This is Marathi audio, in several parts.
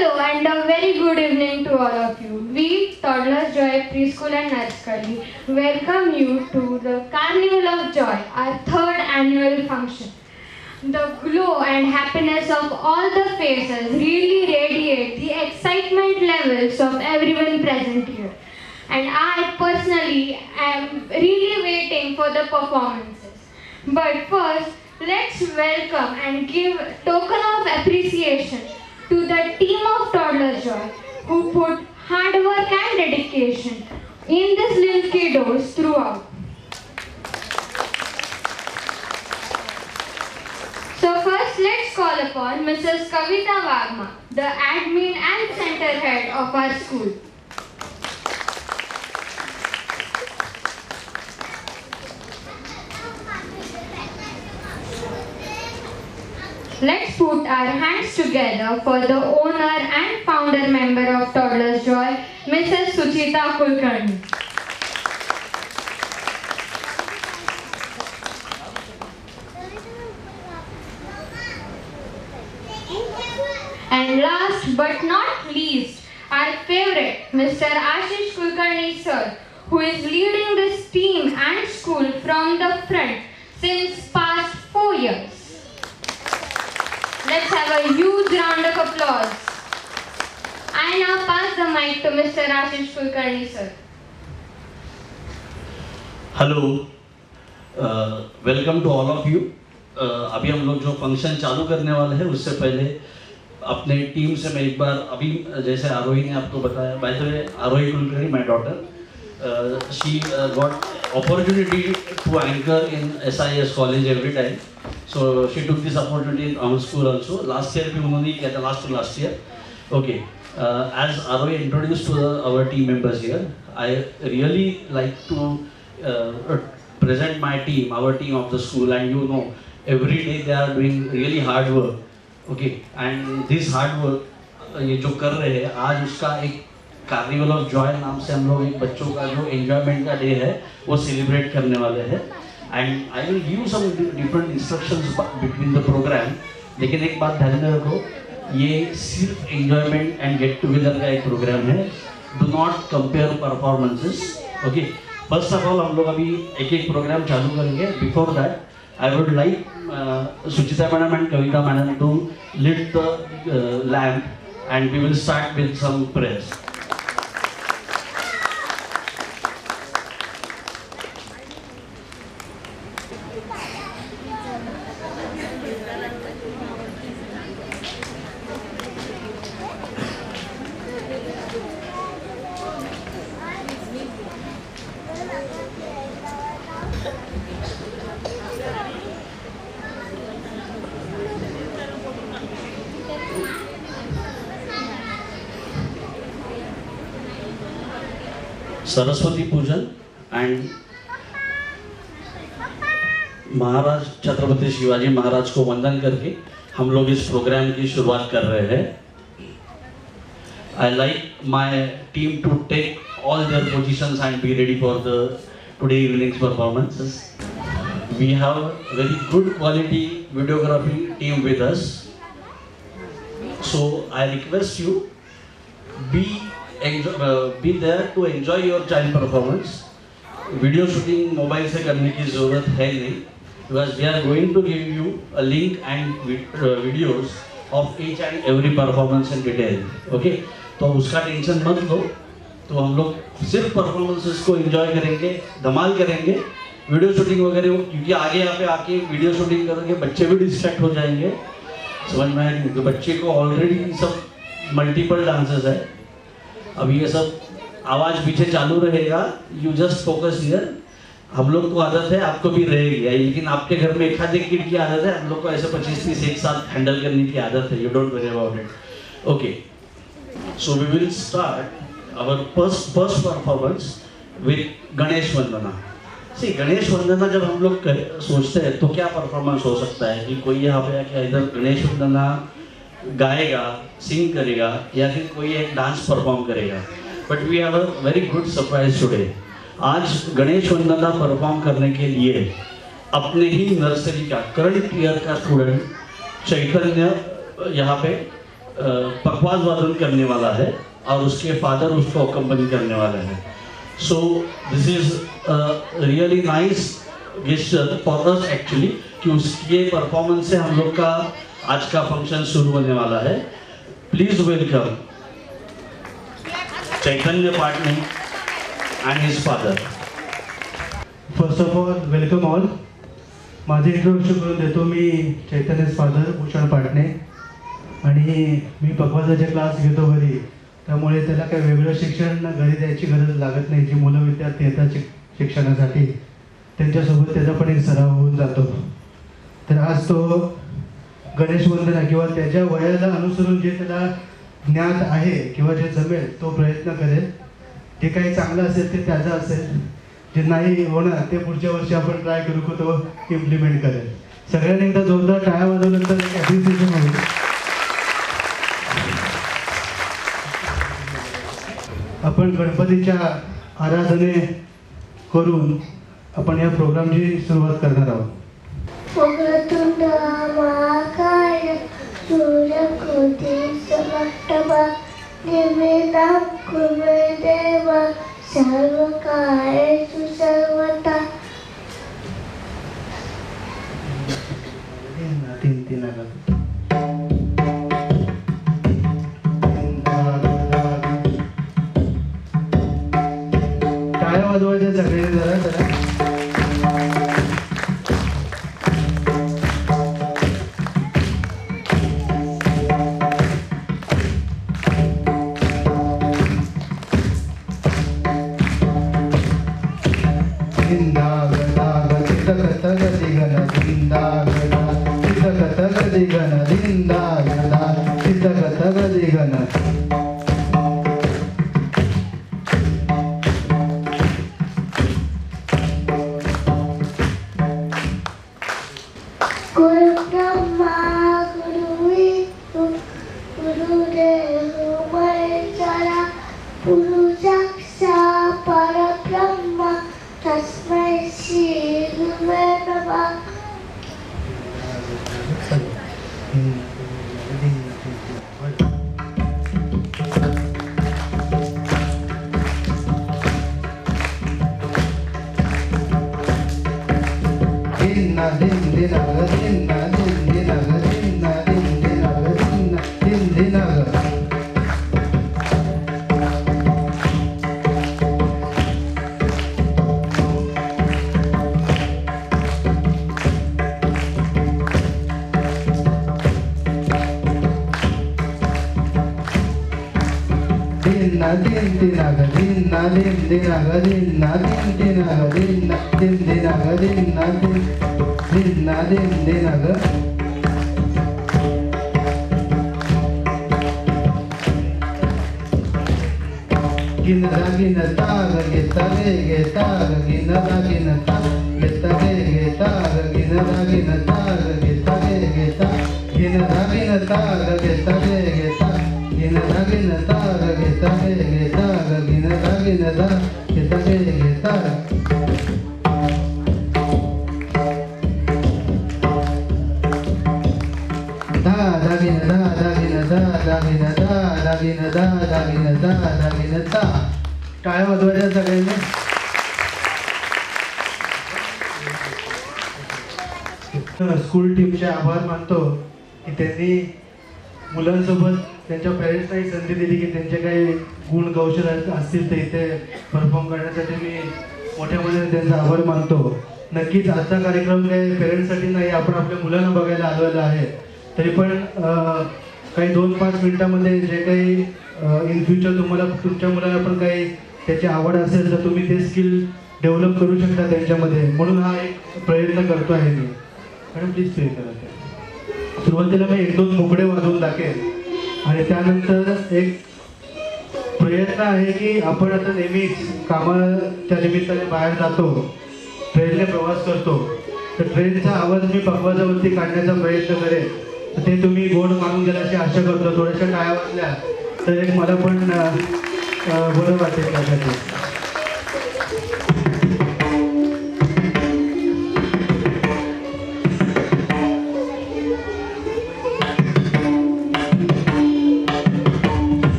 Hello and a very good evening to all of you. We, Toddlers Joy Preschool and Nursery, welcome you to the Carnival of Joy, our third annual function. The glow and happiness of all the faces really radiate the excitement levels of everyone present here. And I personally am really waiting for the performances. But first, let's welcome and give token of appreciation to the team of Toddlers Joy who put hard work and dedication in these little kiddos throughout. So first let's call upon Mrs. Kavita Wagma, the admin and center head of our school. Let's put our hands together for the owner and founder member of Toddlers Joy, Mrs. Suchita Kulkarni. And last but not least, our favorite, Mr. Ashish Kulkarni sir, who is leading this team and school from the front since past 4 years. Let's have a huge round of applause. I now pass the mic to Mr. Ashish Kulkarni sir. Hello, welcome to all of you. अभी हम लोग जो फंक्शन चालू करने वाले हैं उससे पहले अपने टीम से मैं एक बार अभी जैसे आरोही ने आपको बताया, by the way Aarohi Kulkarni my daughter, she got opportunity to anchor in SIS college every time, so she took this opportunity in our school also. Last year भी उन्होंने किया था, last year. Okay, as Arohi introduced to our team members here, I really like to present my team, our team of the school, and you know every day they are doing really hard work. Okay, and this hard work ये जो कर रहे हैं, आज उसका एक कार्निवल ऑफ जॉय नाम से हम लोग एक बच्चों का जो एंजॉयमेंट का डे है वो सेलिब्रेट करने वाले हैं. And I will give some different instructions between the program. लेकिन एक बात ध्यान में रखो, ये सिर्फ एंजॉयमेंट एंड गेट टुगेदर का एक प्रोग्राम है. Do not compare performances. Okay, first of all हम लोग अभी एक एक प्रोग्राम चालू करेंगे. Before that I would like Suchita madam and Kavita madam to lead the lamp and we will start with some prayers. Saraswati पूजन एंड महाराज छत्रपति शिवाजी महाराज को वंदन करके हम लोग इस प्रोग्राम की शुरुआत कर रहे हैं. I like my team to take all their positions and be ready for the today evenings performances. We have very good quality videography team with us, so I request you be there to enjoy your child performance. Video shooting mobile से करने की ज़रूरत है नहीं, because we are going to give you a link and videos of each and every performance in detail. Okay, तो उसका टेंशन मत लो. तो हम लोग सिर्फ परफॉर्मेंसेस को एंजॉय करेंगे, धमाल करेंगे. वीडियो शूटिंग वगैरह क्योंकि आगे यहाँ पे आके वीडियो शूटिंग करेंगे बच्चे भी डिस्ट्रैक्ट हो जाएंगे. समझ में आएगी तो बच्चे को ऑलरेडी सब मल्टीपल डांसेस है. अब ये सब आवाज़ पीछे चालू रहेगा. You just focus here. हम लोग को आदत है, आपको भी रहेगी, लेकिन आपके घर में एक आध एक किड की आदत है. हम लोग को ऐसे 25-30 एक साथ हैंडल करने की आदत है. You don't worry about it. Okay, so we will start our first performance with Ganesh वंदना. सी, गणेश वंदना जब हम लोग सोचते हैं तो क्या परफॉर्मेंस हो सकता है कि कोई यहाँ पे आके इधर गणेश वंदना गाएगा, सिंग करेगा या फिर कोई एक डांस परफॉर्म करेगा. But we have a very good surprise today. आज गणेश वंदना परफॉर्म करने के लिए अपने ही नर्सरी का करंट ईयर का स्टूडेंट चैतन्य यहाँ पे पखवाज वादन करने वाला है और उसके फादर उसको अकम्पनी करने वाले हैं. So this is really nice gesture for us actually कि उसके परफॉर्मेंस से हम लोग का आज का फंक्शन शुरू होने वाला है. Please welcome Chaitanya Patne and his father. First of all welcome all. माझे इंट्रोडक्शन करून देतो. मी चैतन्य's फादर भूषण पाटणे आणि मी पखवाजाचे क्लास घेतो घरी, त्यामुळे त्याला काही वेगळं शिक्षण घरी द्यायची गरज लागत नाही. जी मुलं विद्यार्थी येतात शिक्षणासाठी त्यांच्यासोबत त्याचा पण एक सराव होऊन जातो. तर आज तो गणेश वंदना किंवा त्याच्या वयाला अनुसरून जे त्याला ज्ञात आहे किंवा जे जमेल तो प्रयत्न करेल. जे काही चांगलं असेल ते त्याचं असेल, जे नाही होणार ते पुढच्या वर्षी आपण ट्राय करू की तो इम्प्लिमेंट करेल. सगळ्यांनी एकदा जोरदार टाळ्या वाजवल्यानंतर एक ॲप्रिसिएशन होईल. आपण गणपतीच्या आराधने करून आपण या प्रोग्रामची सुरुवात करणार आहोत. वक्रतुंड महाकाय सूर्यकोटी समप्रभा निर्विघ्न कुरु देव सर्व कार्येषु सर्वदा. तीन टाळ्या वाजवायच्या सगळे जरा. गुरु ब्रह्मा गुरु विष्णु गुरुदेव महेश्वरा गुरु साक्षात् परब्रह्म तस्मै श्री गुरवे नमः. टाळ्या वाजवायच्या सगळ्यांनी. स्कूल टीमचे आभार मानतो की त्यांनी मुलांसोबत त्यांच्या पेरेंट्सनाही संधी दिली की त्यांचे काही गुण कौशल्य असतील ते इथे परफॉर्म करण्यासाठी मी मोठ्या मनाने त्यांचा आभार मानतो. नक्कीच आजचा कार्यक्रम काही पेरेंट्ससाठी नाही, आपण आपल्या मुलांना बघायला आलेला आहे. तरी पण काही 2-5 मिनिटामध्ये जे काही इन फ्युचर तुम्हाला तुमच्या मुलाला पण काही त्याची आवड असेल तर तुम्ही ते स्किल डेव्हलप करू शकता त्यांच्यामध्ये. म्हणून हा एक प्रयत्न करतो आहे मी. मॅडम प्लीज प्ले करा. सुरुवातीला मी 1-2 मोकळे वाजवून दाखवेन आणि त्यानंतर एक प्रयत्न आहे की आपण आता नेहमीच कामाच्या निमित्ताने बाहेर जातो, ट्रेनने प्रवास करतो, तर ट्रेनचा आवाज मी पखवाजावरती काढण्याचा प्रयत्न करेन. तर ते तुम्ही गोड मानून गेला अशी आशा करतो. थोड्याशा टाळ्या वाजल्या तर एक मला पण बरं वाटेल त्यासाठी.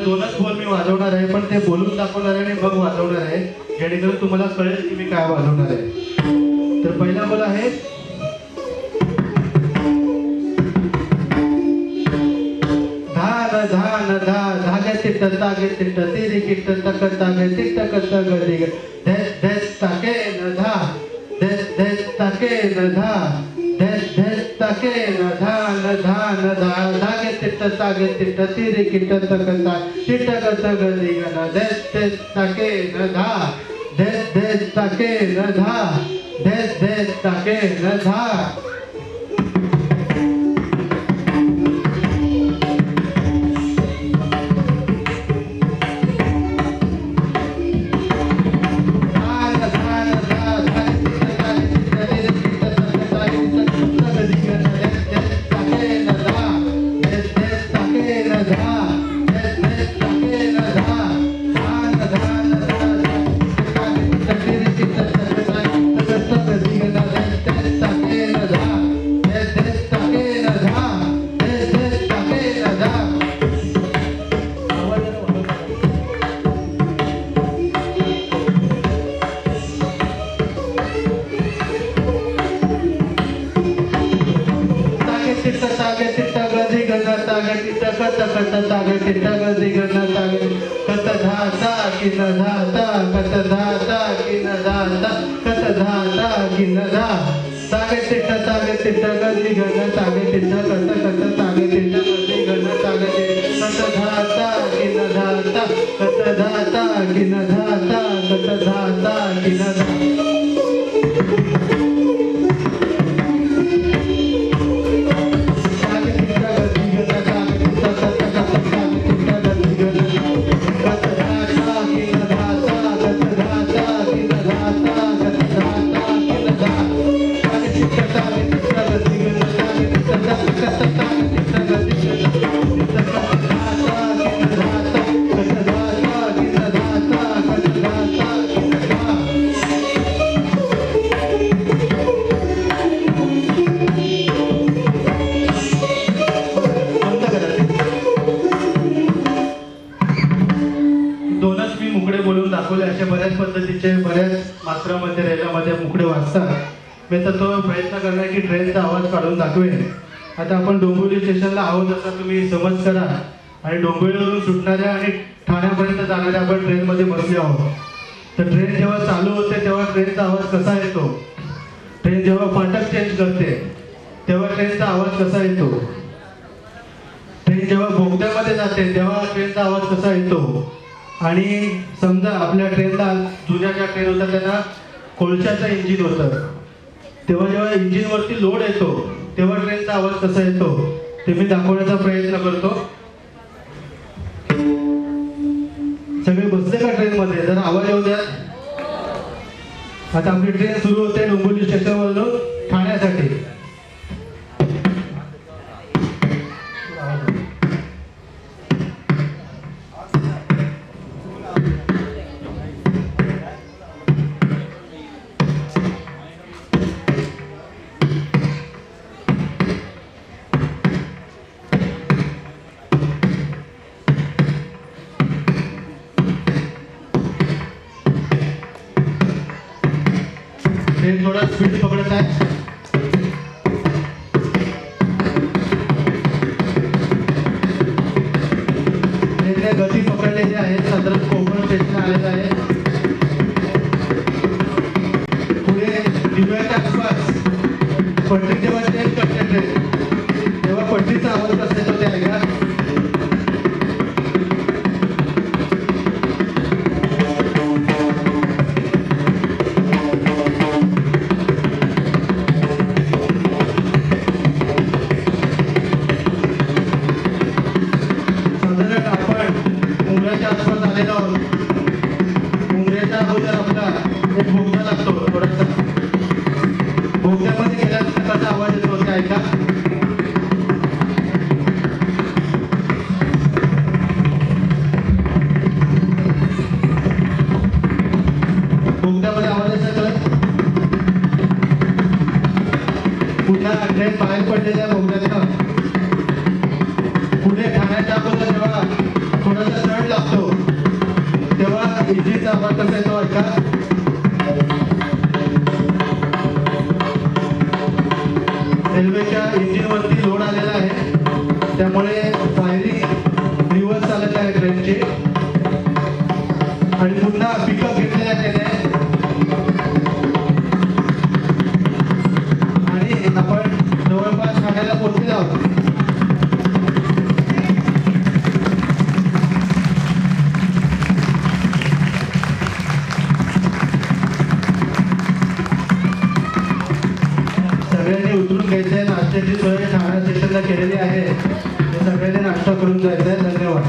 2च बोल मी वाजवणार आहे, पण ते बोलून दाखवणार आहे आणि मग वाजवणार आहे, जेणेकरून तुम्हाला कळेल की मी काय वाजवणार आहे. तर पहिला बोल आहे धान धान धा धागे तिट्ट तागे तिट्ट तिरी किट्ट तक तागे तिट्ट कत गदी धस धस ताके न धा धस धस ताके न धा धस धस ताके न धा न धा न धा धागे तिट्ट तागे तिट्ट तिरी किट्ट तक ता तिट्ट कत गदी न धस धस ताके न धा धस धस ताके न धा धस धस ताके न धा. आता आपण डोंबिवली स्टेशनला आहोत असा तुम्ही समज करा आणि डोंबिवलीवरून सुटणाऱ्या आणि ठाण्यापर्यंत जाणाऱ्या आपण ट्रेनमध्ये बसले आहोत. तर ट्रेन जेव्हा चालू होते तेव्हा ट्रेनचा आवाज कसा येतो, ट्रेन जेव्हा फाटक चेंज करते तेव्हा ट्रेनचा आवाज कसा येतो, ट्रेन जेव्हा बोगद्यामध्ये जाते तेव्हा ट्रेनचा आवाज कसा येतो. आणि समजा आपल्या ट्रेनला जुन्या ज्या ट्रेन होत्या त्यांना कोळशाचं इंजिन होतं, तेव्हा जेव्हा इंजिनवरती लोड येतो तेव्हा ट्रेनचा आवाज कसा येतो ते मी दाखवण्याचा प्रयत्न करतो. सगळे बसले का ट्रेन मध्ये, जर आवाज येऊ द्या. आता आपली ट्रेन सुरू होते डोंबिवली स्टेशनवरून ठाण्यासाठी. ट्रेन थोड़ा स्पीड पकड़ता है. ट्रेनने गती पकडलेली आहे, साधारण कोकण स्टेशन आलेलं आहे. पुढे दिव्याच्या आसपास पटरी जेव्हा चेंज करते ट्रेन तेव्हा पटरीचा आवाज कसा येतो ते ऐका. ट्रेन बाहेर पडलेल्या बोगद्यातनं पुढे ठाण्याच्या अगोदर जेव्हा थोडासा जड लागतो तेव्हा इंजिनचा आवाज कसा येतो ऐका. रेल्वेच्या इंजिनवरती लोड आलेला आहे त्यामुळे फायरिंग रिव्हर्स चालत आहे ट्रेनची आणि पुन्हा पिकअप घेतलेल्या ट्रेन आहे आणि आपण जवळपास ठाण्याला पोहोचले आहोत. सगळ्यांनी उतरून घ्यायचं आहे. नाश्त्याची सोय ठाणा स्टेशनला केलेली आहे. सगळ्यांनी नाश्ता करून जायचं आहे. धन्यवाद.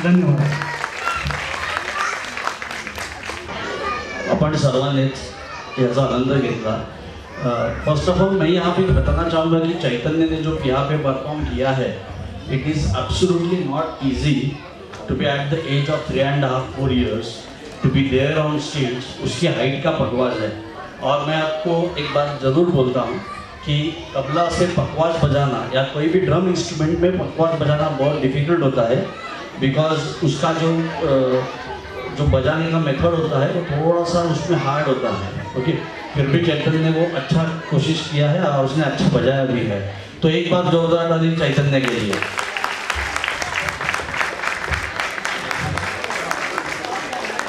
धन्यवाद. अपन सर्वांनीच याचा आनंद घेतला. फर्स्ट ऑफ ऑल मैं यहाँ पे बताना चाहूँगा कि चैतन्य ने जो यहाँ पे परफॉर्म किया है, it is absolutely not easy to be at the age of 3.5-4 years to be there on stage. उसकी हाइट का पखवाज है. और मैं आपको एक बात ज़रूर बोलता हूँ कि तबला से पखवाज बजाना या कोई भी ड्रम इंस्ट्रूमेंट में पखवाज बजाना बहुत डिफ़िकल्ट होता है, बिकॉज उसका जो बजाने का मेथड होता है वो थोड़ा सा उसमें हार्ड होता है. ओके, फिर भी चैतन्य ने वो अच्छा कोशिश किया है और उसने अच्छा बजाया भी है. तो एक बार जोरदार ताली चैतन्य के लिए.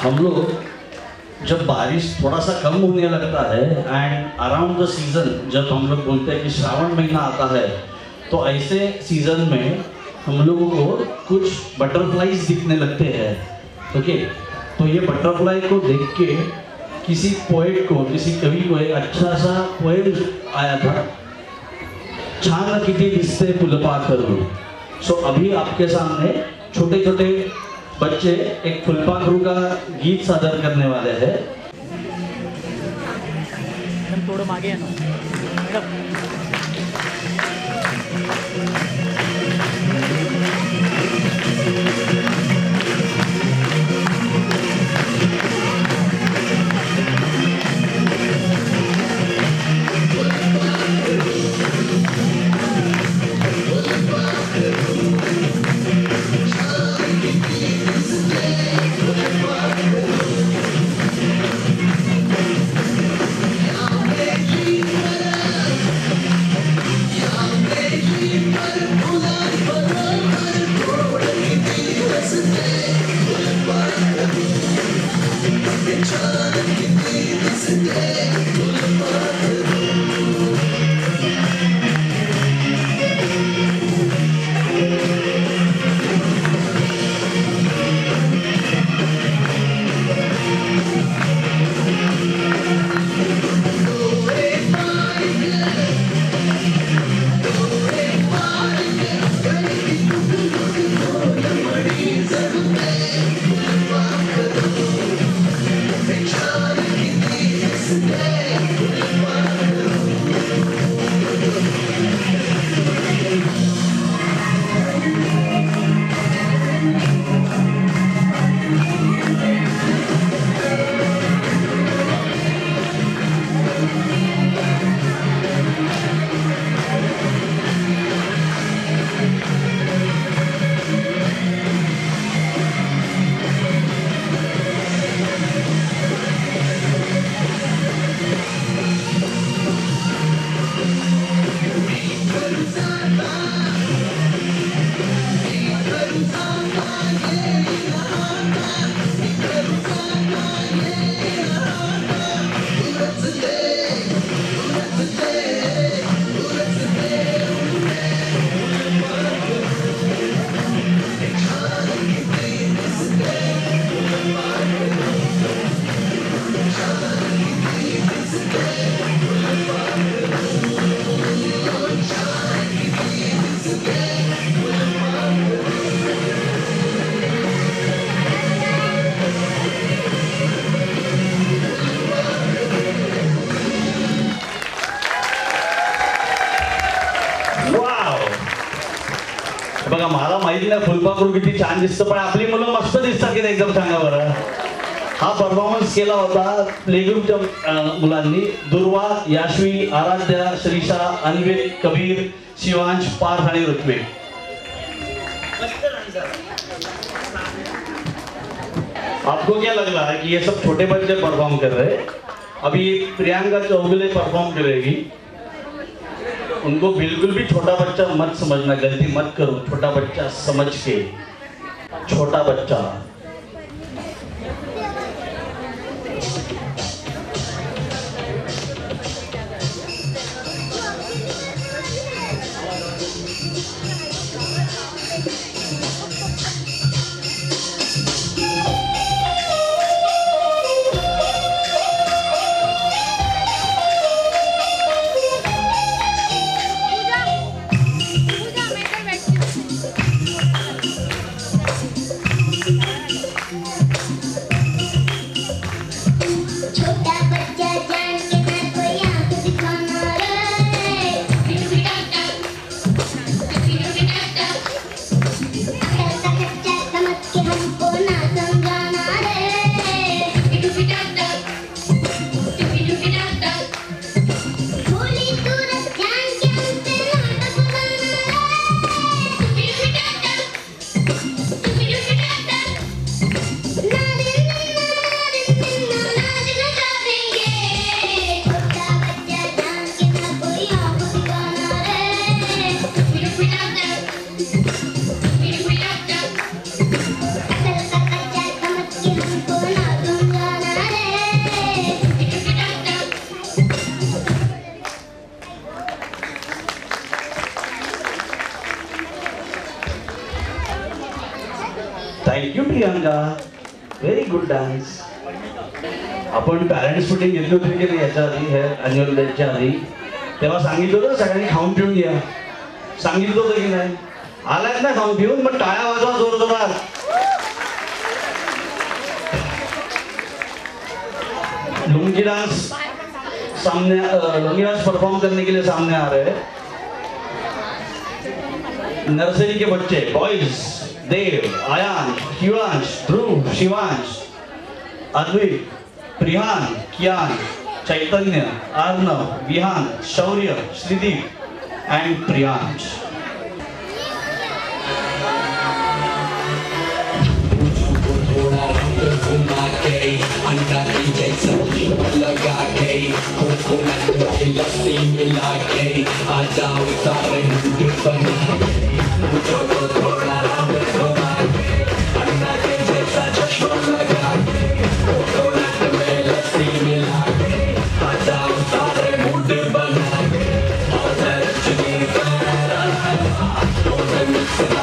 हम लोग जब बारिश थोड़ा सा कम होने लगता है एंड अराउंड द सीज़न, जब हम लोग बोलते हैं कि श्रावण महीना आता है, तो ऐसे सीज़न में हम लोगों को कुछ बटरफ्लाईज दिखने लगते हैं. ओके, तो ये बटरफ्लाई को देख के किसी पोएट को, किसी कवि को एक अच्छा सा पोएम आया था, छान किती दिसते फुलपाखरू. सो अभी आपके सामने छोटे छोटे बच्चे एक फुलपाखरू का गीत सादर करने वाले हैं. थोड़ा मागे है ना. बघा, मला माहिती नाही फुलपाखरू किती छान दिसतं, पण आपली मुलं मस्त दिसतात की एकदम. सांगा बरं. हा परफॉर्मन्स केला होता प्ले ग्रुपच्या मुलांनी. दुर्वा, याश्वी, आराध्या, श्रीषा, अन्वित, कबीर, शिवांश, पार्थ आणि ऋत्विक. आपको क्या लग रहा है कि ये सब छोटे बच्चे परफॉर्म कर रहे हैं? अभी प्रियंका चौगुले परफॉर्म करेगी. उनको बिल्कुल भी छोटा बच्चा मत समझना, गलती मत करो. छोटा बच्चा समझ के, छोटा बच्चा. Thank you Priyanka, very good dance. आपण पॅरेंट्स मीटिंग घेतली होती की नाही याच्या आधी, हे अॅन्युअल डेच्या आधी, तेव्हा सांगितलं होतं सगळ्यांनी खाऊन पिऊन घ्या. सांगितलं होतं की नाही? आलात ना खाऊन पिऊन? मग टाळ्या वाजवा जोरदार. Lungi dance lungi dance perform करने के लिए सामने आ रहे हैं नर्सरी के बच्चे, बॉयज. देव, आयान, शिवांश, ध्रुव, शिवांश, अद्वित, प्रिहान, कियान, चैतन्य, अर्णव, विहान, शौर्य, श्रीदीप एंड प्रियांश. अंडा की जैसा लगा के कोकोनट लस्सी मिला के आ जाओ सारे मुझे बना मुझको तो थोड़ा घुमा के अंडा के जैसा चश्मा लगा के कोकोनट में लस्सी मिला के आ जाओ सारे मुझे बना के और रजनी का और मिक्सर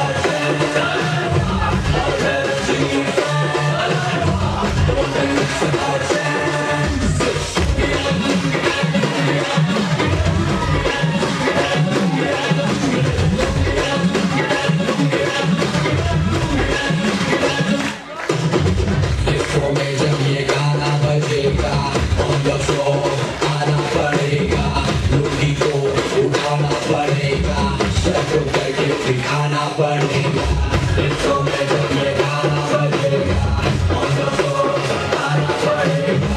दिखाना पड़ेगा. इसको मैं जब ये गाना बजेगा on the floor आना पड़ेगा.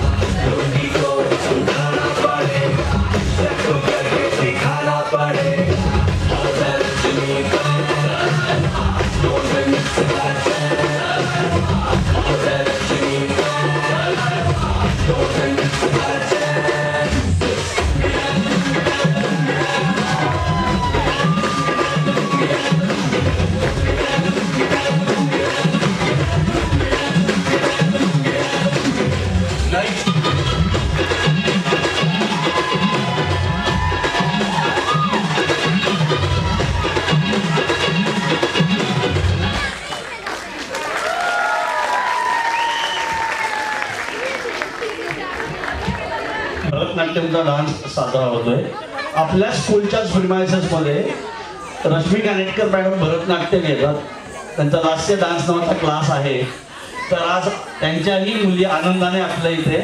लुंगी को उठाना पड़ेगा, सबको करके दिखाना पड़ेगा. और रजनी का don't miss that. और रजनी का don't miss that. भरतनाट्यमचा डान्स साजरा होतोय. आपल्या स्कूलच्याच प्रिमायसेसमध्ये रश्मी कानेटकर मॅडम भरतनाट्य घेतात. त्यांचा लास्य डान्स नावाचा क्लास आहे. तर आज त्यांच्याही मुली आनंदाने आपल्या इथे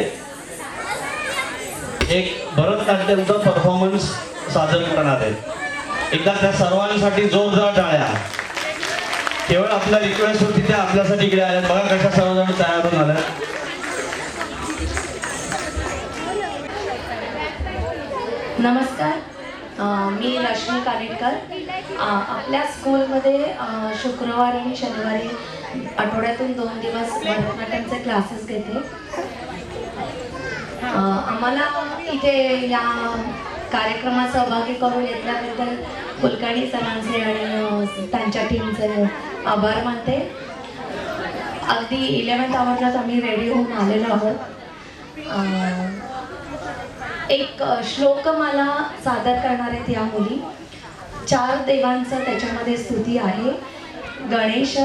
एक भरतनाट्यमचा परफॉर्मन्स सादर करणार आहेत. एकदा त्या सर्वांसाठी जोरदार टाळ्या. केवळ आपल्या रिक्वेस्ट होती त्या आपल्यासाठी इकडे आल्या. बघा कशा सर्वजण तयार होऊन आल्या. नमस्कार, मी रश्मी कानेटकर. आपल्या स्कूलमध्ये शुक्रवार आणि शनिवारी आठवड्यातून 2 दिवस भरतनाट्यमचे क्लासेस घेते. आम्हाला इथे या कार्यक्रमात सहभागी करून घेतल्याबद्दल कुलकर्णी सरांचे आणि त्यांच्या टीमचे आभार मानते. अगदी 11th आवरलाच आम्ही रेडी होऊन आलेलो आहोत. एक श्लोकमाला सादर करणार आहेत या मुली. 4 देवांचं त्याच्यामध्ये स्तुती आहे. गणेश,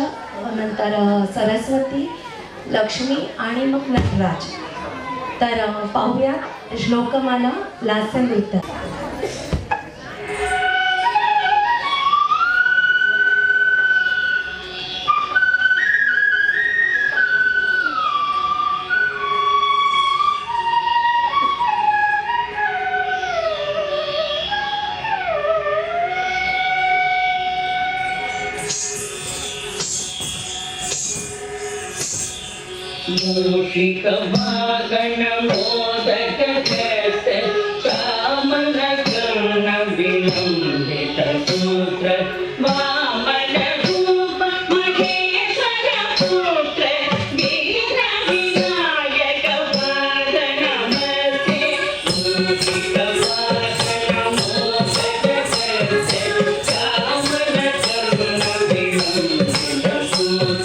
नंतर सरस्वती, लक्ष्मी आणि मग नटराज. तर पाहूया श्लोकमाला लास्य नृत्य. मूषिकवाहन मोदक जैसे कामन कर्ण विलंबित सूत्र वामन रूप महेश्वर पुत्र वीर विनायक पाद नमस्ते. मूषिकवाहन मोदक जैसे कामन कर्ण विलंबित सूत्र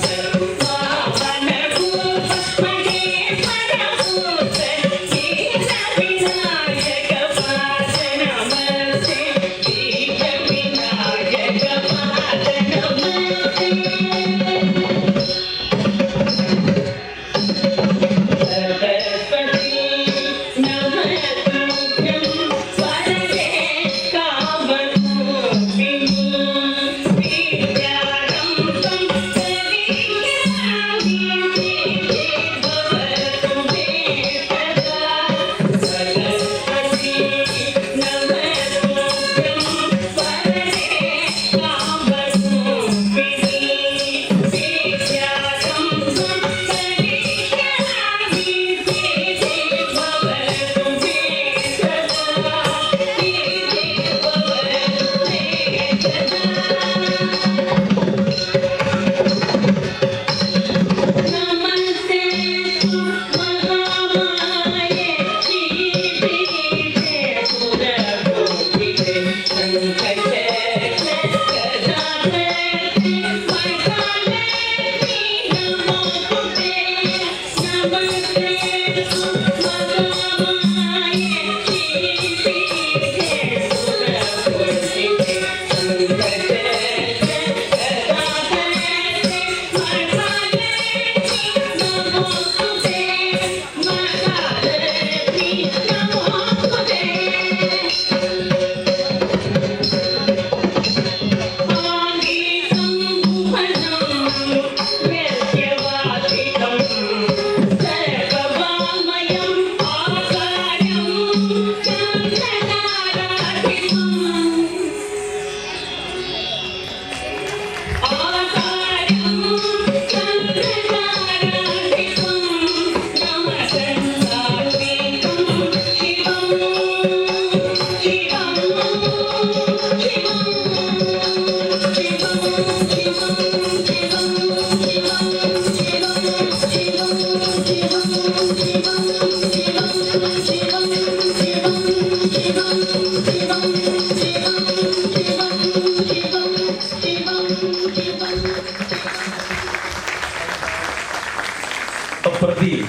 अप्रतिम,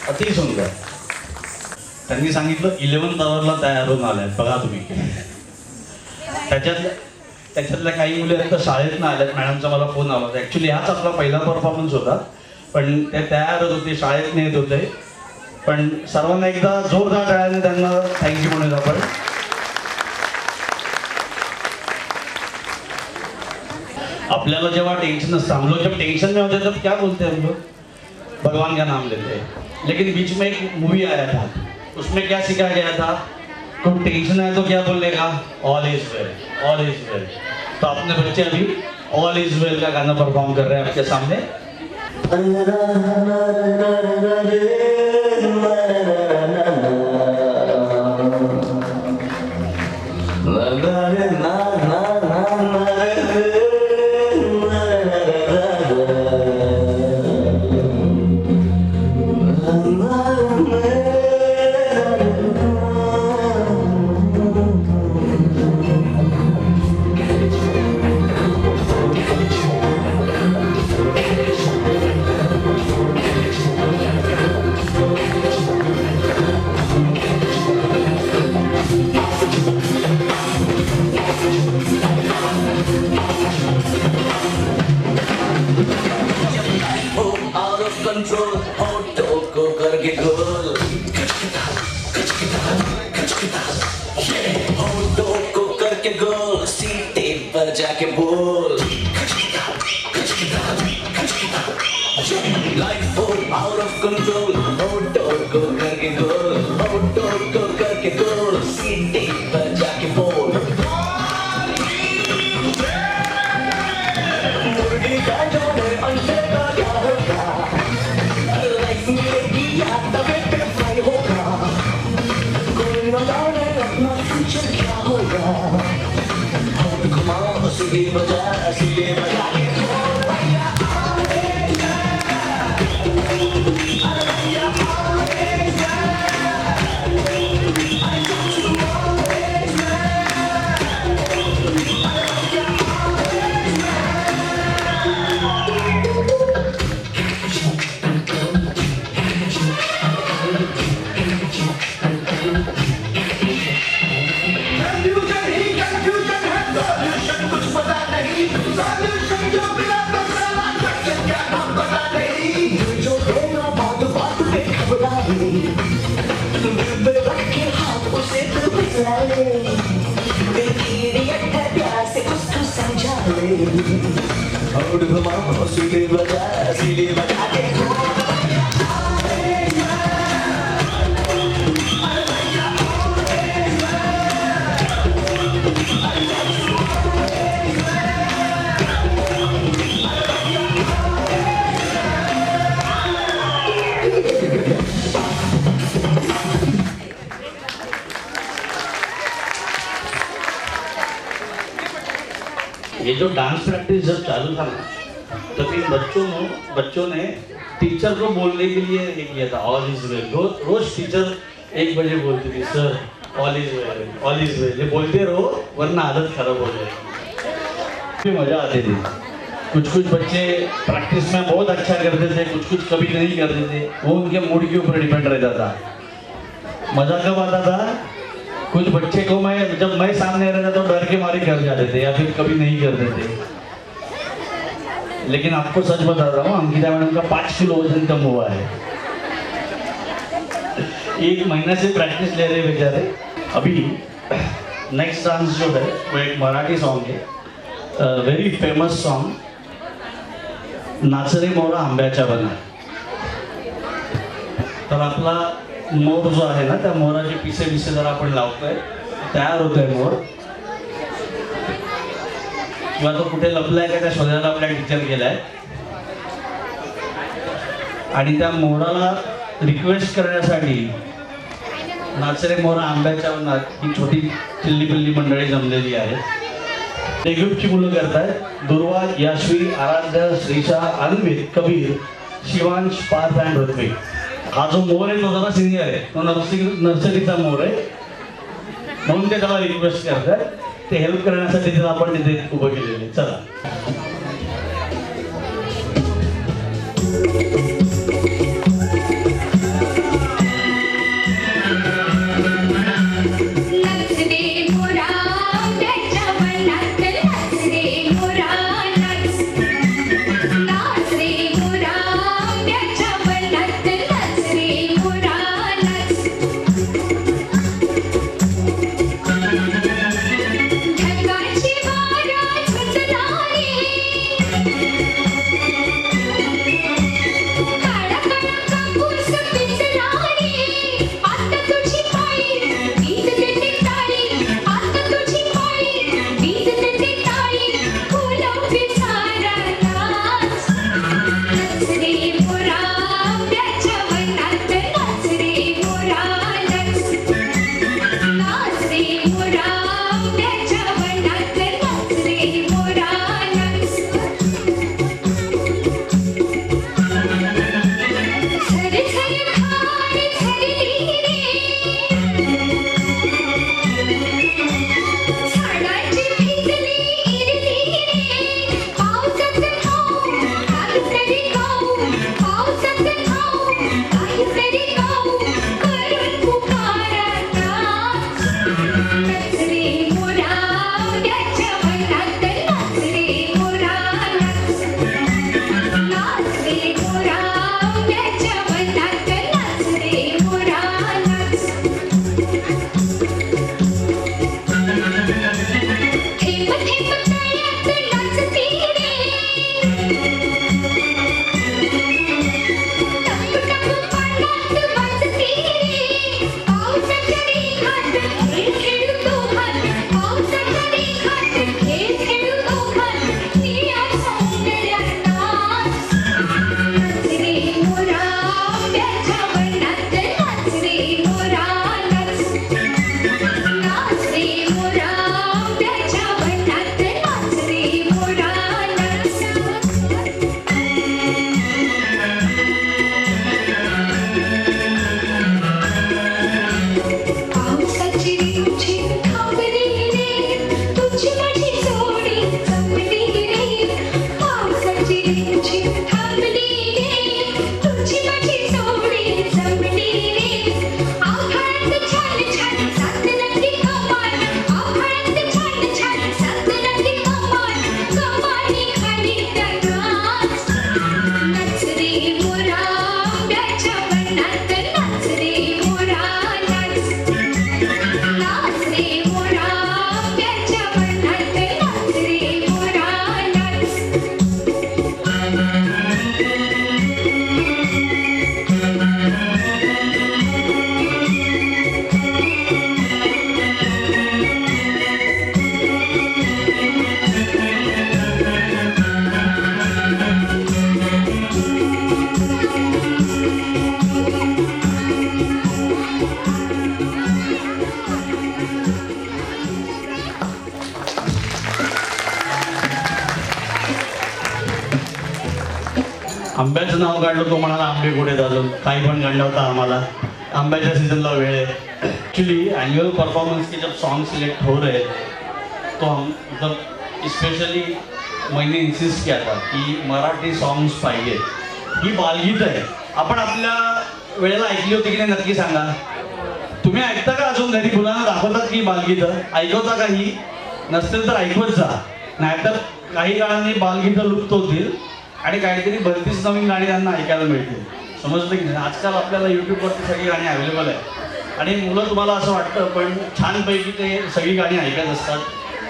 अति सुंदर. त्यांनी सांगितलं 11th आवरला तयार होऊन आलाय. बघा तुम्ही, त्याच्यातल्या काही मुली आता शाळेतनं आल्यात. मॅडमचा मला फोन आला होता. ॲक्च्युली हाच आपला पहिला परफॉर्मन्स होता, पण ते तयारच होते, शाळेत नेत होते. पण सर्वांना एकदा जोरदार टाळ्याने त्यांना थँक्यू म्हणून आपण. आपल्याला जेव्हा टेंशन असतं, हम लोग जब टेंशन में होते तब क्या बोलते हैं हम लोग? भगवान का नाम लेते हैं. लेकिन बीच में एक मूवी आया था, उसमें क्या सिखाया गया था? तो टेंशन है तो क्या बोलने का? All is well, all is well. तो अपने बच्चे अभी ऑल इज वेल का गाना परफॉर्म कर रहे हैं आपके सामने. कंट्रोल होठों को करके गोल होठों को करके गोल सीटे पर जाके बोल लाइफ आउट ऑफ कंट्रोल होठों को करके गोल होठों को करके गोल सीटे पर जाके बोल मुर्गी का जोड़े अंडे का क्या होगा लाइफ मिलेगी या तबे पे फ्राई होगा कोई न जाने अपना फ्यूचर क्या होगा होठ घुमाओ सीधे बजा के और घुमाओ सीधे बजा के ये जो डांस प्रैक्टिस जब चालू था ना तब इन बच्चों ने टीचर को बोलने के लिए ये किया था ऑल इज वेल। रोज टीचर 1 बजे बोलती थी सर ऑल इज वेल ये बोलते रहो वरना आदत खराब हो जाएगी। मजा आती थी। कुछ बच्चे प्रैक्टिस में बहुत अच्छा करते थे, कुछ कभी नहीं करते थे, वो उनके मूड के ऊपर डिपेंड रहता था। मजा कब आता था कुछ बच्चे को जब मैं सामने रहता तो डर के मारे कर जाते थे या फिर कभी नहीं करते थे। लेकिन आपको सच बता रहा हूँ अंकिता मैडम का 5 किलो वजन कम हुआ है। 1 महीना से प्रैक्टिस ले रहे बेचारे। अभी नेक्स्ट डांस जो है वो एक मराठी सॉन्ग है, वेरी फेमस सॉन्ग, नाच रे मोरा आंब्याच्या वनात। तर आपला मोर जो आहे ना त्या मोराचे पिसे जर आपण लावतोय तयार होतोय मोर, किंवा तो कुठे लपलाय का त्या शोधायला आपल्या टीचर गेलाय आणि त्या मोराला रिक्वेस्ट करण्यासाठी नाच रे मोरा आंब्याच्या वनात ही छोटी चिल्ली पिल्ली मंडळी जमलेली आहे। ते ग्रुपची मुलं करतायत दुर्वा, याश्वी, आराध्या, श्रीषा, अन्वित, कबीर, शिवांश, पार्थ अँड ऋत्विक। हा जो मोर आहे तो जरा सिनियर आहे, तो नर्सरीचा मोर आहे म्हणून ते त्याला रिक्वेस्ट करतात। ते हेल्प करण्यासाठी त्याला आपण तिथे उभं केलेले। चला आंब्याचं नाव काढलं तो म्हणाला आंबे कुठे झालो, काही पण काढला होता आम्हाला, आंब्याच्या सीजनला वेळ है। एक्चुअली एनुअल परफॉर्मेंस के जब सॉन्ग सिलेक्ट हो रहे तो हम मतलब स्पेशली मैंने इंसिस्ट किया था की मराठी सॉन्ग्स पाहिजे। ही बालगीत आहे, आपण आपल्या वेळेला ऐकली होती की नाही नक्की सांगा। तुम्ही ऐकता का अजून घरी मुलांना दाखवतात की बालगीतं ऐकवता का? ही नसतील तर ऐकवत जा, नाहीतर काही काळाने बालगीतं लुप्त होतील आणि काहीतरी 32 नवीन गाणी त्यांना ऐकायला मिळतील। समजलं की नाही? आजकाल आपल्याला यूट्यूबवरती सगळी गाणी अवेलेबल आहे आणि मुलं तुम्हाला असं वाटतं पण छानपैकी ते सगळी गाणी ऐकत असतात,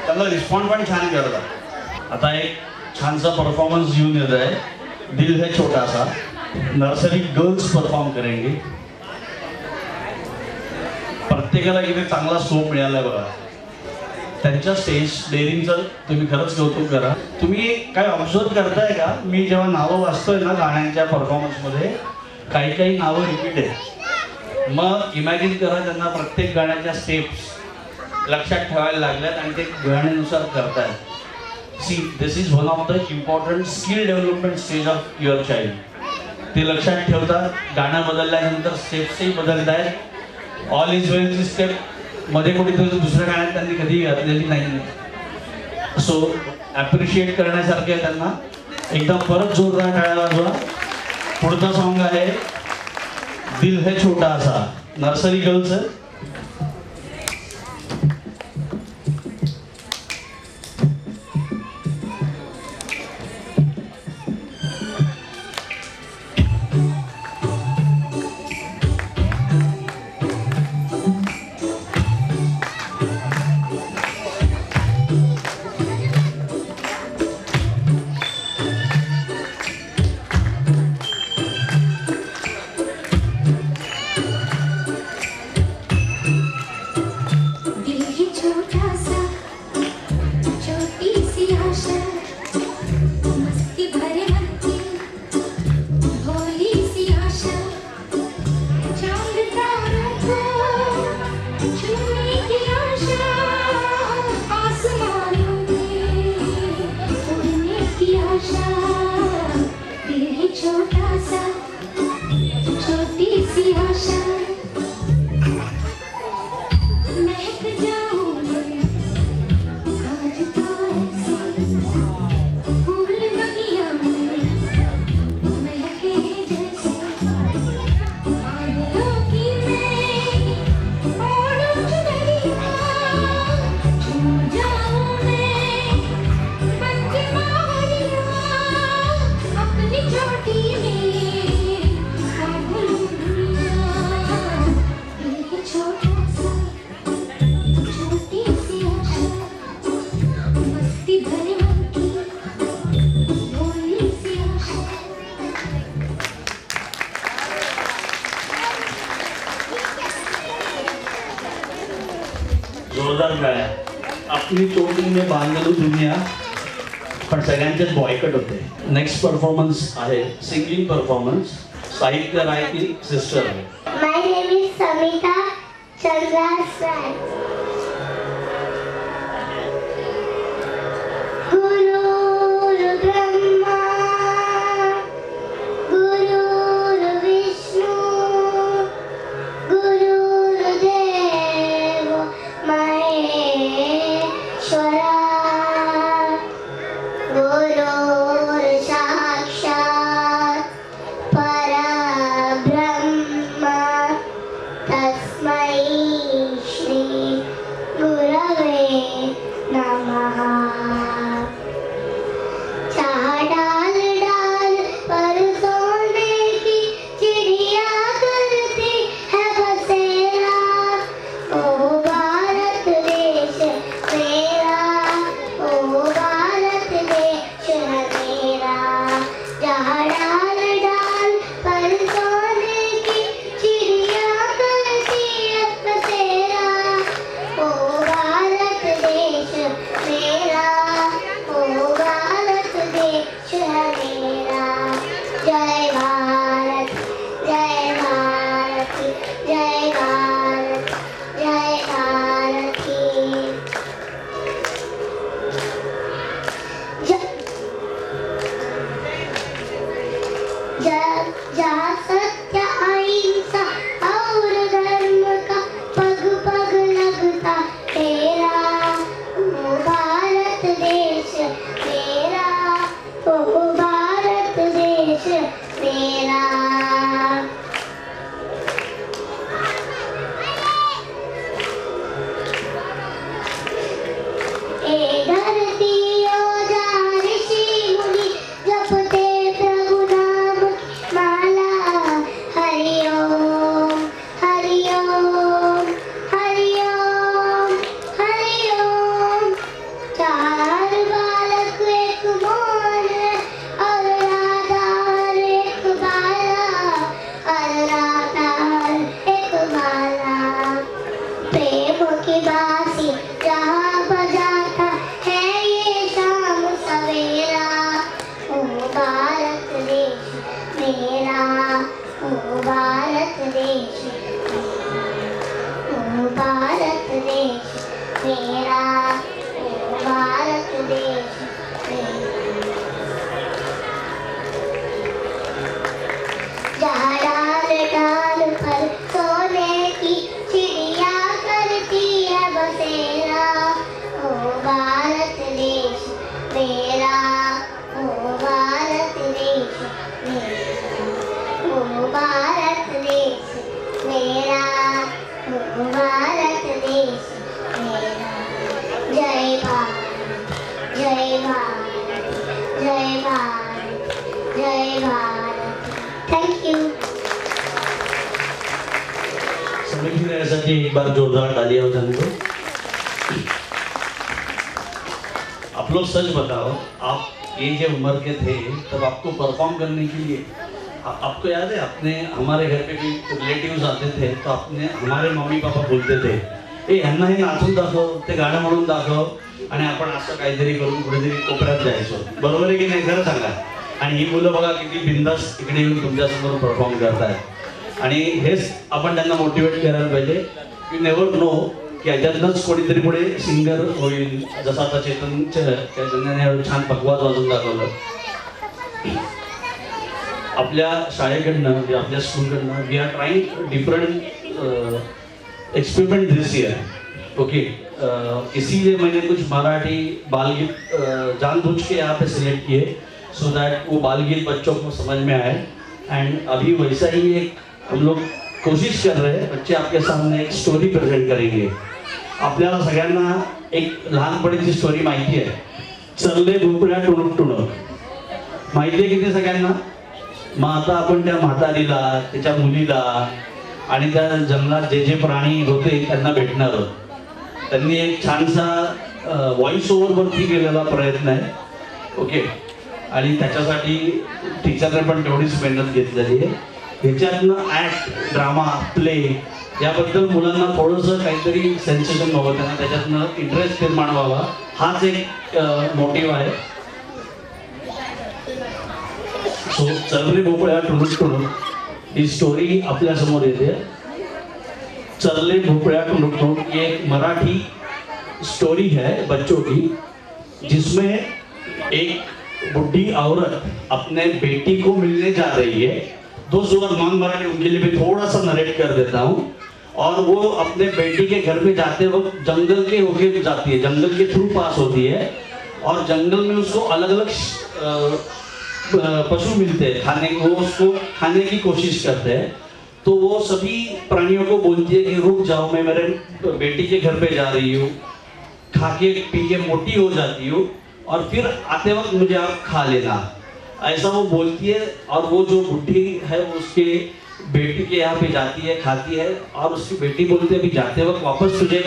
त्यांना रिस्पॉन्ड पण छान करतात। आता एक छानसा परफॉर्मन्स घेऊन येत आहे, दिल है छोटा सा, नर्सरी गर्ल्स परफॉर्म करेंगे। प्रत्येकाला इथे चांगला स्कोप मिळाला आहे बघा, त्यांच्या स्टेज डेअरिंगचं तुम्ही खरंच कौतुक करा। तुम्ही काय ऑब्झर्व करताय का? मी जेव्हा नावं वाचतोय ना गाण्यांच्या परफॉर्मन्समध्ये, काही काही नावं रिपीट आहेत। मग इमॅजिन करा त्यांना प्रत्येक गाण्याच्या स्टेप्स लक्षात ठेवायला लागल्यात आणि ते गाण्यानुसार करतायत। See this is one of the important skill development stage of your child. ते लक्षात ठेवतात, गाणं बदलल्यानंतर स्टेप्सही बदलत आहेत। ऑल इज वेलची स्टेप मध्ये कुठेतरी दुसऱ्या गाण्यात त्यांनी कधी घातलेली नाही, सो ॲप्रिशिएट करण्यासारखे आहे त्यांना। एकदम परत जोरदार टाळ्या वाजवा। पुढचा सॉन्ग आहे दिल है छोटा सा, नर्सरी गर्ल्स है। जोरदार गाया। अपनी चोटी में बांध लो दुनिया, पण सगळ्यांचेच बॉयकट होते। नेक्स्ट परफॉर्मन्स आहे सिंगिंग परफॉर्मन्स, साहित्य राय की सिस्टर आहे। My name is Samita Chandrasan. Guru Brahma जहाँ सत्य अहिंसा और धर्म का पग पग लगता तेरा, ओ भारत देश मेरा, ओ भारत देश मेरा। ए धरती ओ जहाँ ऋषि मुनि जपते प्रभु नाम की माला, हरि ओम हरि ओम हरि ओम हरि ओम। चार बालक एक मोहन और राधा हर एक बाला, और राधा हर एक बाला। प्रेम की बांसी जहाँ बजाता है ये शाम सवेरा, ओ भारत देश मेरा, ओ भारत देश ओ भारत देश मेरा, ओ भारत देश मेरा। जहाँ डाल डाल पर सोने की चिड़िया करती है बसेरा, ओ भारत देश मेरा, ओ भारत देश मेरा, ओ भारत देश मेरा, ओ भारत देश मेरा। जय भारत जय भारत जय भारत जय भारत। Thank you. सभी फिर ऐसा कि एक बार जोरदार तालियां हो जाने दो। आप लोग सच बताओ, आप ये जो उम्र के थे तब आपको परफॉर्म करने के लिए आपको याद है, अपने हमारे घर पे भी रिलेटिव्स आते थे तो अपने हमारे मम्मी पापा बोलते थे ए ह्यांना हे नाचून दाखव, ते गाणं म्हणून दाखव, आणि आपण असं काहीतरी करून कुठेतरी कोपऱ्यात जायचो. बरोबर आहे की नाही, खरं सांगा. आणि ही मुलं बघा किती बिंदास इकडे येऊन तुमच्यासमोर परफॉर्म करतायत. आणि हेच आपण त्यांना मोटिवेट करायला पाहिजे. यू नेव्हर नो की याच्यातनंच कोणीतरी पुढे सिंगर होईल. जसं आता चैतन्याने छान पकवाज वाजवून दाखवलं. आपल्या शाळेकडनं म्हणजे आपल्या स्कूलकडनं we are trying different experiment this year. Okay, इसीलिए मैंने कुछ मराठी बालगीत जानबूझ के यहाँ पे सिलेक्ट किए सो दैट वो बालगीत बच्चों को समझ में आए. एंड अभी वैसा ही एक हम लोग कोशिश कर रहे हैं. बच्चे आपके सामने एक स्टोरी प्रेजेंट करेंगे. आपल्याला सगळ्यांना एक लहानपणीची स्टोरी माहिती आहे, चरले भोपळ्या टुणूक टुणूक. माहिती आहे किती सगळ्यांना? मग आता आपण त्या म्हातारीला, त्याच्या मुलीला आणि त्या जंगलात जे जे प्राणी होते त्यांना भेटणार आहोत. त्यांनी एक छानसा व्हॉइस ओव्हरवरती केलेला प्रयत्न आहे. ओके, आणि त्याच्यासाठी टीचरने पण तेवढीच मेहनत घेतलेली आहे. ह्याच्यातनं ॲक्ट, ड्रामा, प्ले याबद्दल मुलांना थोडंसं काहीतरी सेन्सेशन व्हावं, त्यांना त्याच्यातनं इंटरेस्ट निर्माण व्हावा, हाच एक मोटिव्ह आहे. सो चरले भोपळ्या टुणूक टुणूक ही स्टोरी आपल्या समोर येते. चरले भोपळ्या टुणूक टुणूक ये एक मराठी स्टोरी है बच्चों की, जिसमें एक बुढ़ी औरत अपने बेटी को मिलने जा रही है. दोस्त जो नॉन मराठी उनके लिए भी थोड़ा सा नरेट कर देता हूँ. और वो अपने बेटी के घर पे जाते वक्त जंगल के होके जाती है, जंगल के थ्रू पास होती है. और जंगल में उसको अलग अलग पशु मिलते हैं खाने को, वो उसको खाने की कोशिश करते हैं. तो वो सभी प्राणियों को बोलती है कि रुक जाओ, मैं मेरे बेटी के घर पे जा रही हूँ, खा के पी के मोटी हो जाती हूँ और फिर आते वक्त मुझे आप खा लेना, ऐसा वो बोलती है. और वो जो बुढ़ी है उसके बेटी के यहाँ पे जाती है, खाती है, और उसकी बेटी बोलती है अभी जाते वक्त वापस तुझे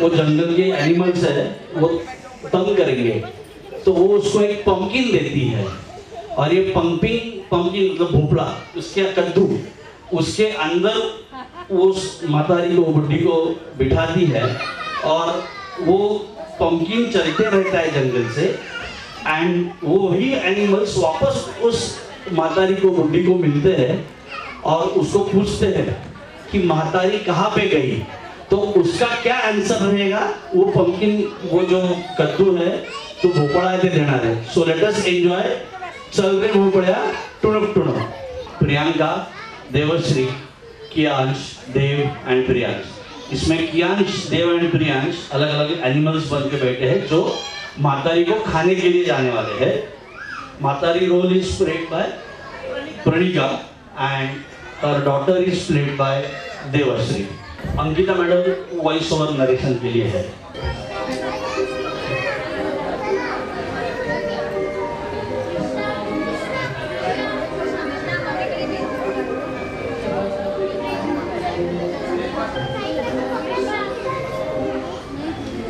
वो जंगल के एनिमल्स है वो तंग करेंगे. तो वो उसको एक पंपकिन देती है. और ये पंपकिन मतलब भोपड़ा, उसके कद्दू, उसके अंदर उस मातारी को, बुढ़ी को बिठाती है और वो पंपकिन चलते रहता है जंगल से. एंड वो ही एनिमल्स वापस उस मातारी को, बुढ़ी को मिलते हैं और उसको पूछते हैं कि मातारी कहाँ पे गई. तो उसका क्या आंसर रहेगा, वो पंपकिन, वो जो कद्दू है तो भोपड़ा है देना है. सो लेट अस एंजॉय चल रे भोपळ्या टुणक टुणक. प्रियंका, देवश्री, कियांश, देव एंड प्रियांश। इसमें कियांश, देव एंड प्रियांश अलग अलग एनिमल्स बन के बैठे हैं जो मातारी को खाने के लिए जाने वाले हैं। मातारी role is played by Pranika and her daughter is played by Devashri. Ankita madam voice over narration के लिए है।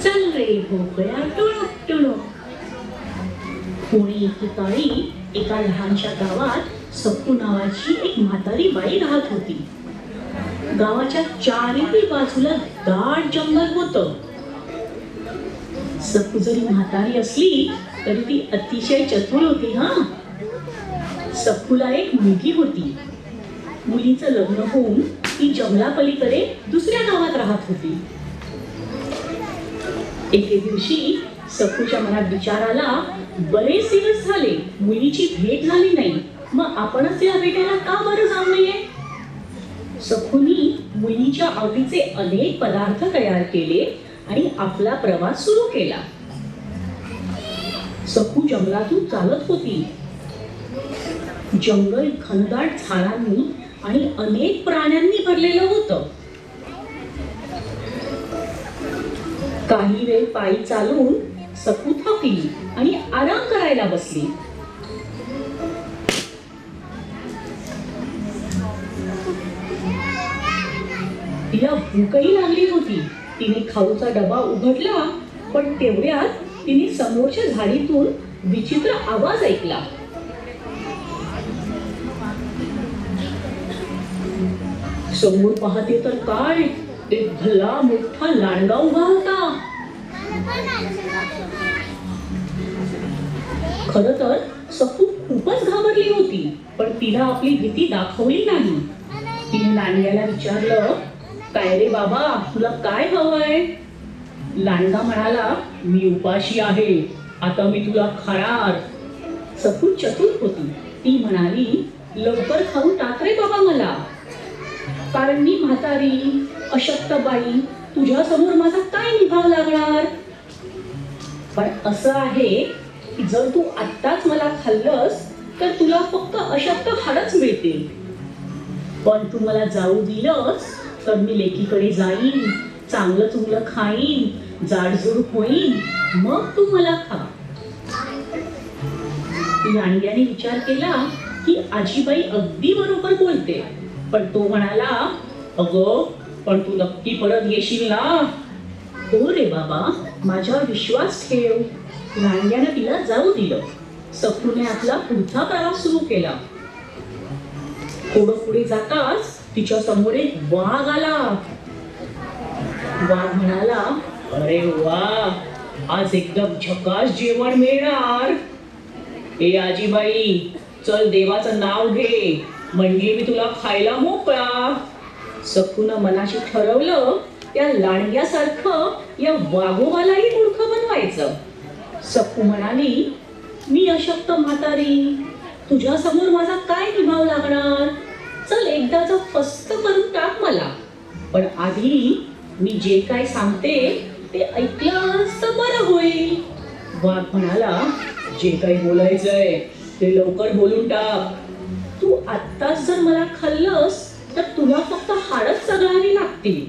चल रे भोपळ्या टुणुक टुणुक। कोणी एकेकाळी एका लहानशा गावात सप्पू नावाची एक म्हातारी बाई राहत होती। गावाच्या चारही बाजूला दाट जंगल होतं। सप्पू जरी म्हातारी असली तरी ती अतिशय चतुर होती हा। सप्पूला एक मुलगी होती। मुलीचं लग्न होऊन ती जंगलापलीकडे दुसऱ्या गावात राहत होती। एके दिवशी सप्पूच्या मनात विचार आला, बरेच दिवस झाले मुलीची भेट झाली नाही, मग आपणच तिला भेटायला का बरं जाऊ नये। सप्पूनी मुलीच्या आवडीचे अनेक पदार्थ तयार केले आणि आपला प्रवास सुरू केला। सप्पू जंगलातून चालत होती। जंगल घनदाट झाडांनी आणि अनेक प्राण्यांनी भरलेलं होतं। काही वेळ पायी चालून सप्पू थकली आणि आराम करायला बसली। तिला भूकही लागली होती। तिने खाऊचा डबा उघडला, पण तेवढ्यात तिने समोरच्या झाडीतून विचित्र आवाज ऐकला। समोर पाहते तर काय, एक भला मोठा लांडगा उभा होता। खरं तर सप्पू खूपच घाबरली होती, पण तिला आपली भीती दाखवली नाही। तिने लांडग्याला विचारलं, काय रे बाबा, तुला काय हवंय? लांडगा म्हणाला, मी उपाशी आहे, आता मी तुला खाणार। सप्पू चतुर होती। ती म्हणाली, लवकर खाऊन टाक रे बाबा मला, कारण मी म्हातारी अशक्त बाई, तुझ्या समोर माझा काय निभाव लागणार। पण असं आहे की जर तू आत्ताच मला खाल्लंस तर तुला फक्त अशक्त हाडच मिळतील, पण तू मला जाऊ दिलंस तर मी लेकीकडे जाईन, चांगलं चुंगलं खाईन, जाडजूड होईन, मग तू मला खा। लांडग्याने विचार केला की आजीबाई अगदी बरोबर बोलते, पण तो म्हणाला, अगं पण तू नक्की परत येशील ना? हो रे बाबा, माझ्यावर विश्वास ठेव। लांडग्याने तिला जाऊ दिलं। सप्पूने आपला पुढचा प्रवास सुरू केला। थोडं पुढे जाताच तिच्या समोर एक वाघ आला। वाघ म्हणाला, अरे वा, आज एकदम झकास जेवण मिळणार। ए आजीबाई, चल देवाचं नाव घे, म्हणजे मी तुला खायला मोकळा। सप्पूनं मनाशी ठरवलं, त्या लांडग्यासारखं या वाघोबालाही मूर्ख बनवायचं। सप्पू म्हणाली, मी अशक्त म्हातारी, तुझ्या समोर माझा काय निभाव लागणार? चल एकदाच फस्त करून टाक मला, पण आधी मी जे काय सांगते ते ऐकलंस तर बरं होईल। वाघ म्हणाला, जे काही बोलायचंय ते लवकर बोलून टाक। तू आत्ताच जर मला खाल्लंस तर तुला फक्त हाडच चघळावी लागतील,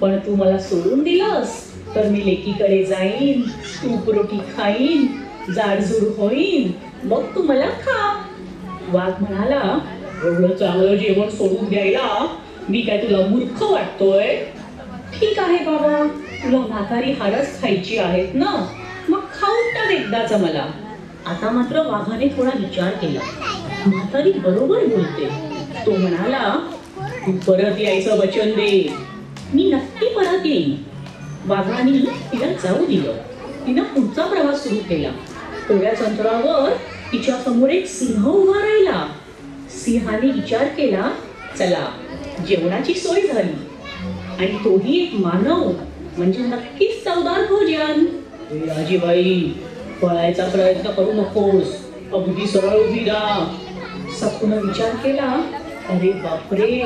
पण तू मला सोडून दिलंस तर मी लेकीकडे जाईन, तूप रोटी खाईन, जाडजूड होईन, मग तू मला खा। वाघ म्हणाला, एवढं चांगलं जेवण सोडून द्यायला मी काय तुला मूर्ख वाटतोय? ठीक आहे बाबा, तुला म्हातारी हाडच खायची आहेत ना, मग खाऊन टाक एकदाच मला। आता मात्र वाघाने थोडा विचार केला। म्हातारी बरोबर बोलते। तो म्हणाला, तू परत यायचं वचन दे, मी नक्की परत येईन। वाघाने तिला जाऊ दिलं। तिनं पुढचा प्रवास सुरू केला। थोड्याच अंतरावर तिच्या समोर एक सिंह उभा राहिला। सिंहाने विचार केला, चला जेवणाची सोय झाली, आणि तोही एक मानव, म्हणजे नक्कीच चवदार भोजन। आजीबाई, पळायचा प्रयत्न करू नकोस, अगदी सरळ उभी राहा। सप्पूनं विचार केला, अरे बापरे,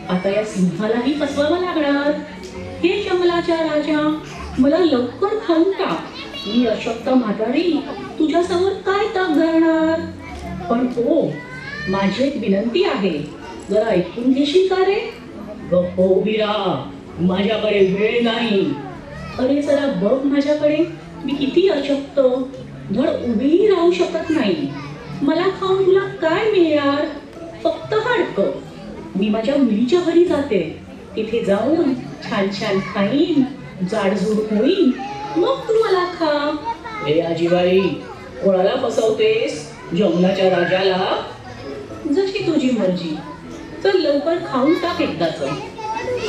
आता या सिंहालाही फसवावं लागणार. हे जंगलाच्या राजा, मला लवकर खाऊन टाक. मी अशक्त म्हातारी तुझ्यासमोर काय ताक धरणार. पण हो, माझी एक विनंती आहे, जरा ऐकून घेशील का रे? गप्प उभी राहा, माझ्याकडे वेळ नाही. अरे जरा बघ माझ्याकडे, मी किती अशक्त, धड उभीही राहू शकत नाही. मला खाऊन तुला काय मिळणार? फक्त हाडकं. मी माझ्या मुलीच्या घरी जाते, तिथे जाऊन छान छान खाईन, जाडजूड होईन, मग तू मला खा. ए आजीबाई, कोणाला फसवतेस? जंगलाच्या राजाला? जशी तुझी मर्जी. चल लवकर खाऊन टाक एकदाच.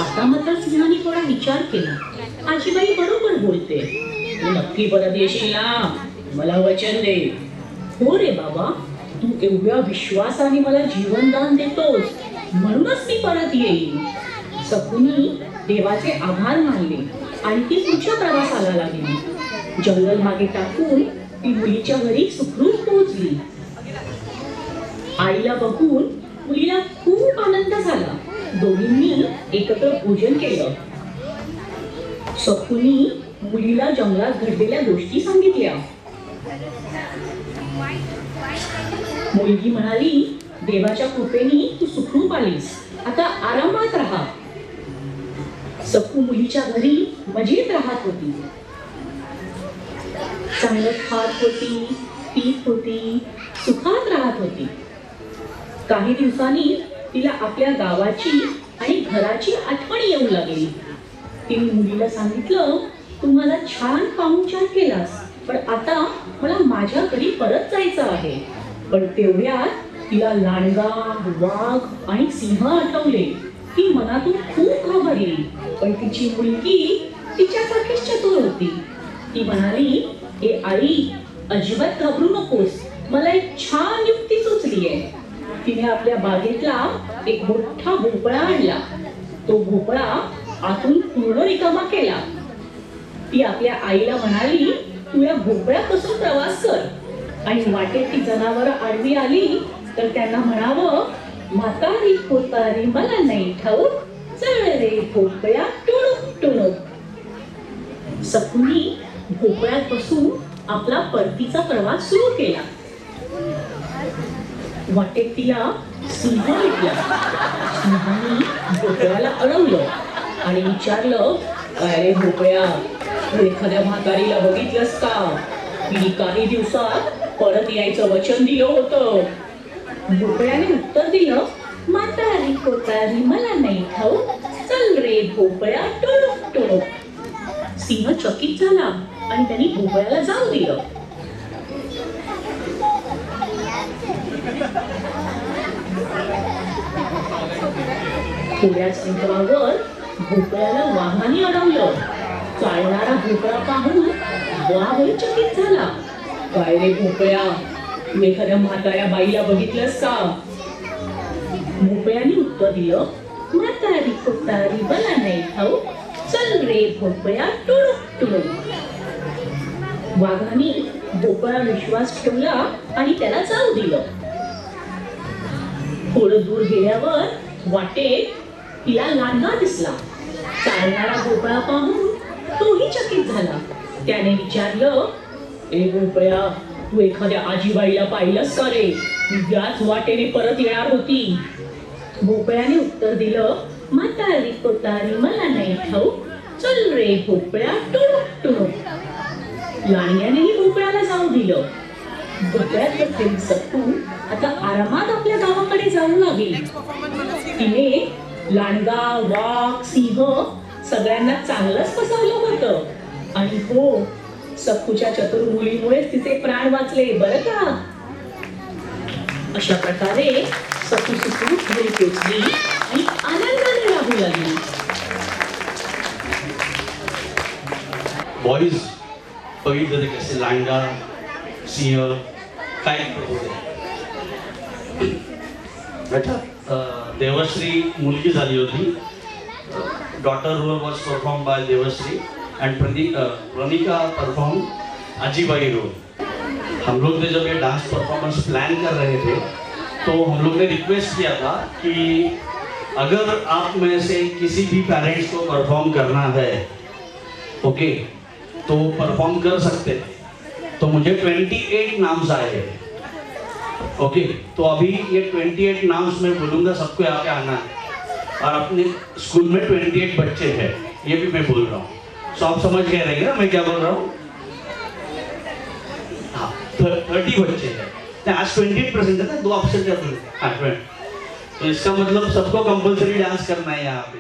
आता मात्र सिंहाने थोडा विचार केला. आजीबाई बरोबर बोलते, तू नक्की परत येशील ना? मला वचन दे. हो रे बाबा, तू एवढ्या विश्वासाने मला जीवनदान देतोस, म्हणूनच मी परत येईन. सकुनी देवाचे आभार मानले आणि ती पुढच्या प्रवासाला लागली. जंगल मागे टाकून ती मुलीच्या घरी सुखरूप पोहोचली. आईला बघून मुलीला खूप आनंद झाला. दोघींनी एकत्र भोजन केलं. सकुनी मुलीला जंगलात घडलेल्या गोष्टी सांगितल्या. मुलगी म्हणाली, देवाच्या कृपेने तू सुखरूप आलीस, आता आरामात राहा. सकू मुलीच्या घरी मजेत राहत होती. चांगलं खात होती, पीत होती, सुखात राहत होती. काही दिवसांनी तिला आपल्या गावाची आणि घराची आठवण येऊ लागली. तिने मुलीला सांगितलं, तू मला छान पाहुणचार केलास, पण आता मला माझ्या घरी परत जायचं आहे. पण तेवढ्यात तिला लांडगा, वाघ आणि सिंह आठवले. ती मनातून खूप घाबरली, पण तिची मुलगी तिच्यासारखीच चतुर होती. ती म्हणाली, ए आई, अजिबात घाबरू नकोस, मला एक छान युक्ती सुचली आहे. तिने आपल्या बागेतला एक मोठा भोपळा आणला. तो भोपळा आतून पूर्ण रिकामा केला. ती आपल्या आईला म्हणाली, तू या भोपळ्यापासून प्रवास कर आणि वाटेत ती जनावरं आडवी आली तर त्यांना म्हणावं, म्हातारी कोतारी मला नाही ठाऊक, चल रे भोपळ्या टुणूक टुणूक. सकुनी भोपळ्यात बसून आपला परतीचा प्रवास सुरू केला. वाटेत तिला सिंह भेटला. सिंहाने भोपळ्याला अडवलं आणि विचारलं, काय रे भोपळ्या, तू एखाद्या म्हातारीला बघितलंस का? मी काही दिवसात परत यायचं वचन दिलं होतं. भोपळ्याने उत्तर दिलं, म्हातारी कोतारी मला नाही ठाऊक, चल रे भोपळ्या टुणूक टुणूक. सिंह चकित झाला आणि त्यांनी भोपळ्याला जाऊ दिलं. थोड्याच अंतरावर भोपळ्याला वाघाने अडवलं. चालणारा भोपळा पाहून वाघही चकित झाला. काय रे भोपळ्या, तू एखाद्या म्हाताऱ्या बाईला बघितलंस का? भोपळ्याने उत्तर दिलं, म्हातारी कोतारी मला नाही ठाऊक, चल रे भोपळ्या टुणूक टुणूक. वाघाने भोपळा विश्वास ठेवला आणि त्याला जाऊ दिलं. थोडं दूर गेल्यावर वाटेत तिला लांडगा दिसला. चालणारा भोपळा पाहून तोही चकित झाला. त्याने विचारलं, ए भोपळ्या, तू एखाद्या आजीबाईला पाहिलंस का रे? मी याच वाटेने परत येणार होती. भोपळ्याने उत्तर दिलं, म्हातारी कोतारी मला नाही ठाऊक, चल रे भोपळ्या टुणूक टुणूक. लांडग्यानेही भोपळ्याला जाऊ दिलं. भोपळ्यात बसलेली सत्तू आता आरामात आपल्या गावाकडे जाऊ लागली. तिने लांडगा, वाघ, सिंह सगळ्यांना चांगलंच फसवलं होतं. आणि हो, सत्तूच्या चतुर मुलीमुळेच तिचे प्राण वाचले बरं का. अशा प्रकारे सत्तू सुखरूप घरी पोचली आणि आनंदाने राहू लागली. बॉईज बघितलं ते कसे लांडगा, सिंह काय होते. देवश्री मुलगी झाली होती. Daughter role was perform by Devashri and Pranika perform अजीबाई रोल. हम लोग ने जब ये डांस परफॉर्मेंस प्लान कर रहे थे तो तो हम लोग ने रिक्वेस्ट किया था कि अगर आप में से किसी भी पेरेंट्स को परफॉर्म करना है, ओके, तो परफॉर्म कर सकते हैं। तो मुझे 28 नाम्स आए हैं, ओके। तो अभी ये 28 नाम्स मैं बोलूँगा, सबको यहाँ पे आना है। और अपने स्कूल में 28 बच्चे हैं, ये भी मैं बोल रहा हूँ। सो आप समझ गए रहेंगे ना मैं क्या बोल रहा हूँ? हाँ, 30 बच्चे हैं। आज 28% है ना, 2 ऑप्शन कर। हाँ, 20। तो इसका मतलब सबको कंपलसरी डांस करना है यहाँ पे।